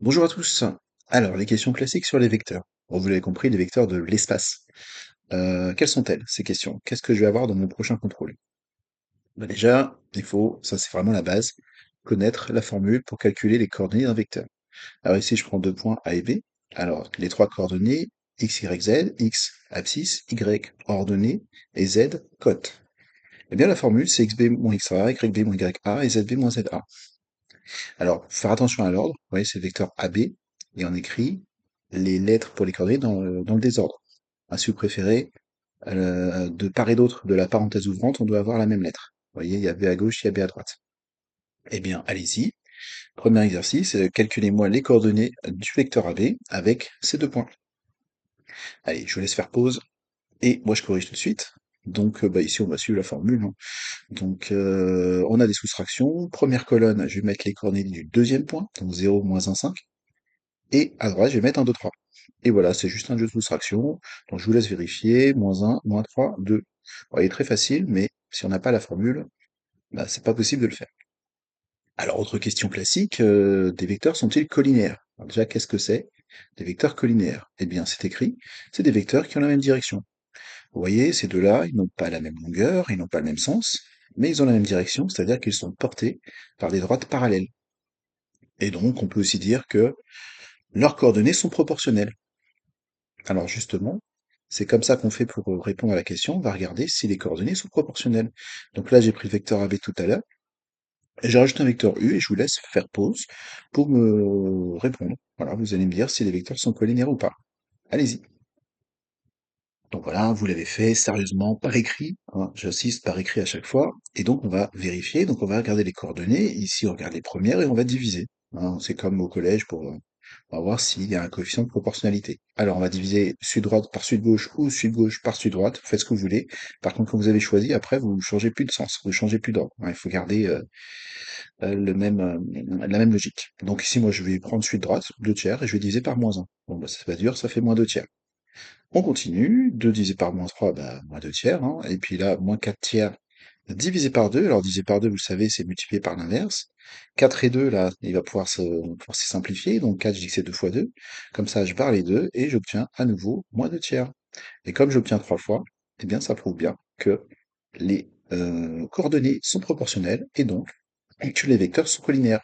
Bonjour à tous. Alors, les questions classiques sur les vecteurs. Bon, vous l'avez compris, les vecteurs de l'espace. Quelles sont-elles, ces questions? Qu'est-ce que je vais avoir dans mon prochain contrôle? Bah déjà, il faut, ça c'est vraiment la base, connaître la formule pour calculer les coordonnées d'un vecteur. Alors ici, je prends deux points A et B. Alors, les trois coordonnées, x, y, z, x, abscisse, y, ordonnée, et z, cote. Eh bien, la formule, c'est xb moins xa, yb moins ya, et zb moins za. Alors, faut faire attention à l'ordre. Vous voyez, c'est le vecteur AB, et on écrit les lettres pour les coordonnées dans le désordre. Ah, si vous préférez, de part et d'autre de la parenthèse ouvrante, on doit avoir la même lettre. Vous voyez, il y a B à gauche, il y a B à droite. Eh bien, allez-y. Premier exercice, calculez-moi les coordonnées du vecteur AB avec ces deux points. Allez, je vous laisse faire pause, et moi je corrige tout de suite. Donc, bah, ici, on va suivre la formule, hein. Donc, on a des soustractions. Première colonne, je vais mettre les coordonnées du deuxième point, donc 0, -1, 5. Et à droite, je vais mettre un 2, 3. Et voilà, c'est juste un jeu de soustraction. Donc je vous laisse vérifier. -1, -3, 2. Bon, il est très facile, mais si on n'a pas la formule, bah, c'est pas possible de le faire. Alors, autre question classique, des vecteurs sont-ils collinéaires? Alors déjà, qu'est-ce que c'est? Des vecteurs collinéaires. Eh bien, c'est écrit, c'est des vecteurs qui ont la même direction. Vous voyez, ces deux-là, ils n'ont pas la même longueur, ils n'ont pas le même sens, mais ils ont la même direction, c'est-à-dire qu'ils sont portés par des droites parallèles. Et donc, on peut aussi dire que leurs coordonnées sont proportionnelles. Alors justement, c'est comme ça qu'on fait pour répondre à la question. On va regarder si les coordonnées sont proportionnelles. Donc là, j'ai pris le vecteur AB tout à l'heure, et j'ai rajouté un vecteur U, et je vous laisse faire pause pour me répondre. Voilà, vous allez me dire si les vecteurs sont collinéaires ou pas. Allez-y. Donc voilà, vous l'avez fait sérieusement par écrit, hein, j'insiste par écrit à chaque fois, et donc on va vérifier, donc on va regarder les coordonnées, ici on regarde les premières et on va diviser, hein. C'est comme au collège pour, on va voir s'il y a un coefficient de proportionnalité. Alors on va diviser sud droite par sud gauche ou sud gauche par sud droite, faites ce que vous voulez. Par contre, quand vous avez choisi, après vous changez plus de sens, vous changez plus d'ordre, hein. Il faut garder la même logique. Donc ici moi je vais prendre sud droite, 2 tiers, et je vais diviser par -1. Bon bah ça va dur, ça fait -2 tiers. On continue, 2 divisé par -3, bah, -2 tiers, hein, et puis là, -4 tiers divisé par 2. Alors divisé par 2, vous le savez, c'est multiplié par l'inverse. 4 et 2, là, il va on va pouvoir se simplifier, donc 4, je dis que c'est 2 fois 2. Comme ça, je barre les 2, et j'obtiens à nouveau -2 tiers. Et comme j'obtiens 3 fois, eh bien, ça prouve bien que les coordonnées sont proportionnelles, et donc que les vecteurs sont collinaires.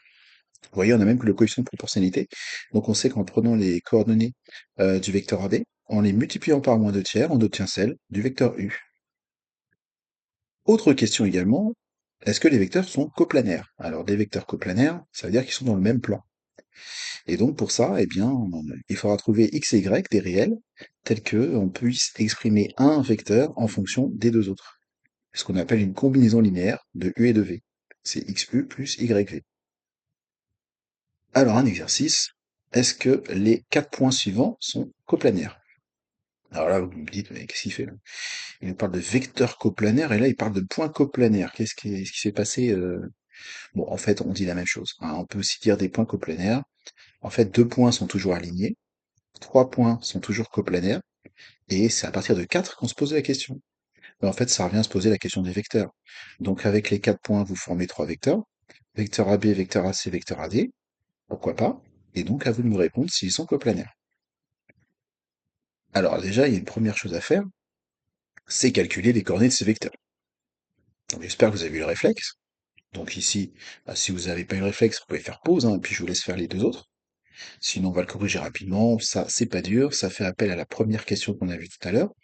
Vous voyez, on a même que le coefficient de proportionnalité. Donc on sait qu'en prenant les coordonnées du vecteur AB, en les multipliant par -2 tiers, on obtient celle du vecteur U. Autre question également, est-ce que les vecteurs sont coplanaires? Alors des vecteurs coplanaires, ça veut dire qu'ils sont dans le même plan. Et donc pour ça, eh bien, il faudra trouver x et y, des réels, tels que on puisse exprimer un vecteur en fonction des deux autres. C'est ce qu'on appelle une combinaison linéaire de U et de V. C'est XU plus YV. Alors un exercice, est-ce que les quatre points suivants sont coplanaires? Alors là, vous me dites, mais qu'est-ce qu'il fait là? Il nous parle de vecteurs coplanaires et là, il parle de points coplanaires. Qu'est-ce qui s'est passé? Bon, en fait, on dit la même chose, hein. On peut aussi dire des points coplanaires. En fait, deux points sont toujours alignés, trois points sont toujours coplanaires, et c'est à partir de quatre qu'on se pose la question. Mais en fait, ça revient à se poser la question des vecteurs. Donc, avec les quatre points, vous formez trois vecteurs. Vecteur AB, vecteur AC, vecteur AD. Pourquoi pas? Et donc, à vous de me répondre s'ils sont coplanaires. Alors déjà, il y a une première chose à faire, c'est calculer les coordonnées de ces vecteurs. Donc j'espère que vous avez eu le réflexe. Donc ici, bah, si vous n'avez pas eu le réflexe, vous pouvez faire pause, hein, et puis je vous laisse faire les deux autres. Sinon, on va le corriger rapidement. Ça, c'est pas dur. Ça fait appel à la première question qu'on a vue tout à l'heure.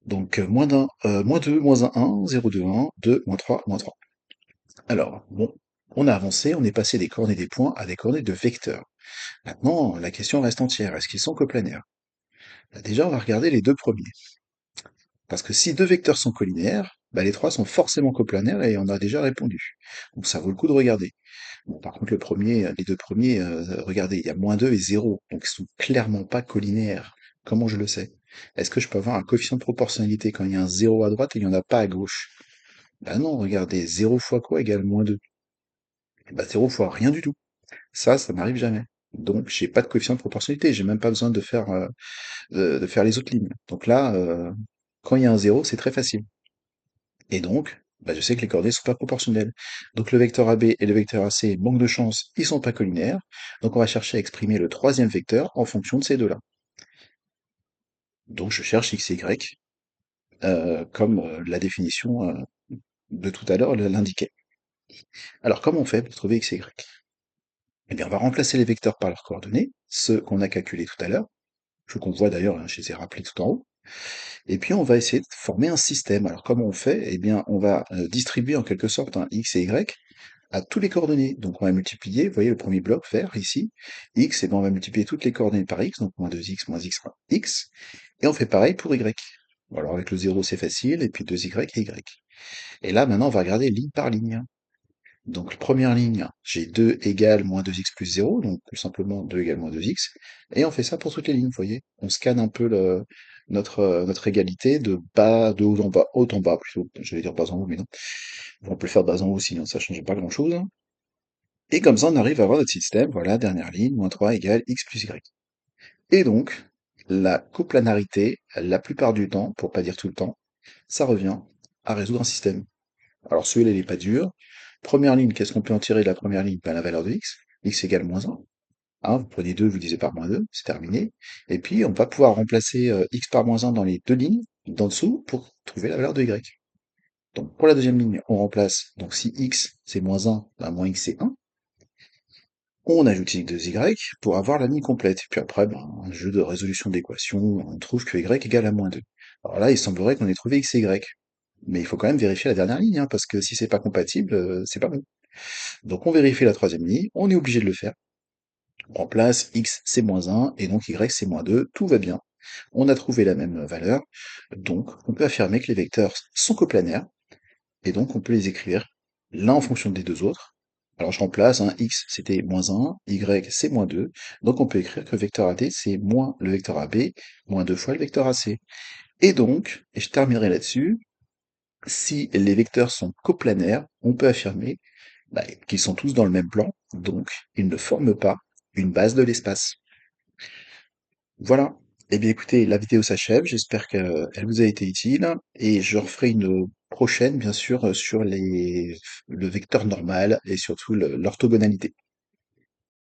Donc, -2, -1, 0, 2, 1, 2, -3, -3. Alors, bon, on a avancé, on est passé des coordonnées des points à des coordonnées de vecteurs. Maintenant, la question reste entière. Est-ce qu'ils sont coplanaires? Bah, déjà, on va regarder les deux premiers. Parce que si deux vecteurs sont collinaires, bah, les trois sont forcément coplanaires et on a déjà répondu. Donc ça vaut le coup de regarder. Bon, par contre, les deux premiers, regardez, il y a -2 et 0, donc ils sont clairement pas collinaires. Comment je le sais? Est-ce que je peux avoir un coefficient de proportionnalité quand il y a un 0 à droite et il n'y en a pas à gauche? Bah non, regardez, 0 fois quoi égale -2? Bah 0 fois rien du tout. Ça n'arrive jamais. Donc j'ai pas de coefficient de proportionnalité, j'ai même pas besoin de faire les autres lignes. Donc là, quand il y a un 0, c'est très facile. Et donc, Bah, je sais que les coordonnées sont pas proportionnelles. Donc le vecteur AB et le vecteur AC, manque de chance, ils sont pas collinaires. Donc on va chercher à exprimer le troisième vecteur en fonction de ces deux-là. Donc je cherche x et y, comme la définition de tout à l'heure l'indiquait. Alors comment on fait pour trouver x et y? Eh bien on va remplacer les vecteurs par leurs coordonnées, ceux qu'on a calculés tout à l'heure, ceux qu'on voit d'ailleurs, hein, je les ai rappelés tout en haut. Et puis on va essayer de former un système. Alors comment on fait? Eh bien on va distribuer en quelque sorte un x et y à tous les coordonnées. Donc on va multiplier, vous voyez le premier bloc vert ici, x, et bien on va multiplier toutes les coordonnées par x, donc moins 2x, moins x, x, et on fait pareil pour y. Bon, alors avec le 0 c'est facile, et puis 2y et y. Et là maintenant on va regarder ligne par ligne. Donc première ligne, j'ai 2 égale moins 2x plus 0, donc tout simplement 2 égale moins 2x, et on fait ça pour toutes les lignes, vous voyez. On scanne un peu notre égalité de bas, de haut en bas plutôt, j'allais dire bas en haut, mais non. On peut le faire de bas en haut aussi, hein, ça change pas grand-chose. Et comme ça, on arrive à avoir notre système, voilà, dernière ligne, moins 3 égale x plus y. Et donc, la coplanarité, la plupart du temps, pour pas dire tout le temps, ça revient à résoudre un système. Alors celui-là, il n'est pas dur. Première ligne, qu'est-ce qu'on peut en tirer de la première ligne? Ben, la valeur de x égale moins 1. Hein, vous prenez 2, vous divisez par moins 2, c'est terminé. Et puis, on va pouvoir remplacer x par moins 1 dans les deux lignes d'en dessous pour trouver la valeur de y. Donc pour la deuxième ligne, on remplace, donc si x c'est moins 1, ben, moins x c'est 1. On ajoute y pour avoir la ligne complète. Et puis après, ben, un jeu de résolution d'équations, on trouve que y égale à moins 2. Alors là, il semblerait qu'on ait trouvé x et y. Mais il faut quand même vérifier la dernière ligne, hein, parce que si c'est pas compatible, c'est pas bon. Donc on vérifie la troisième ligne, on est obligé de le faire. On remplace x c'est moins 1, et donc y c'est moins 2, tout va bien. On a trouvé la même valeur, donc on peut affirmer que les vecteurs sont coplanaires, et donc on peut les écrire l'un en fonction des deux autres. Alors je remplace, hein, x c'était moins 1, y c'est moins 2, donc on peut écrire que le vecteur AD c'est moins le vecteur AB, moins 2 fois le vecteur AC. Et donc, et je terminerai là-dessus, si les vecteurs sont coplanaires, on peut affirmer qu'ils sont tous dans le même plan, donc ils ne forment pas une base de l'espace. Voilà. Eh bien écoutez, la vidéo s'achève, j'espère qu'elle vous a été utile, et je referai une prochaine, bien sûr, sur le vecteur normal et surtout l'orthogonalité.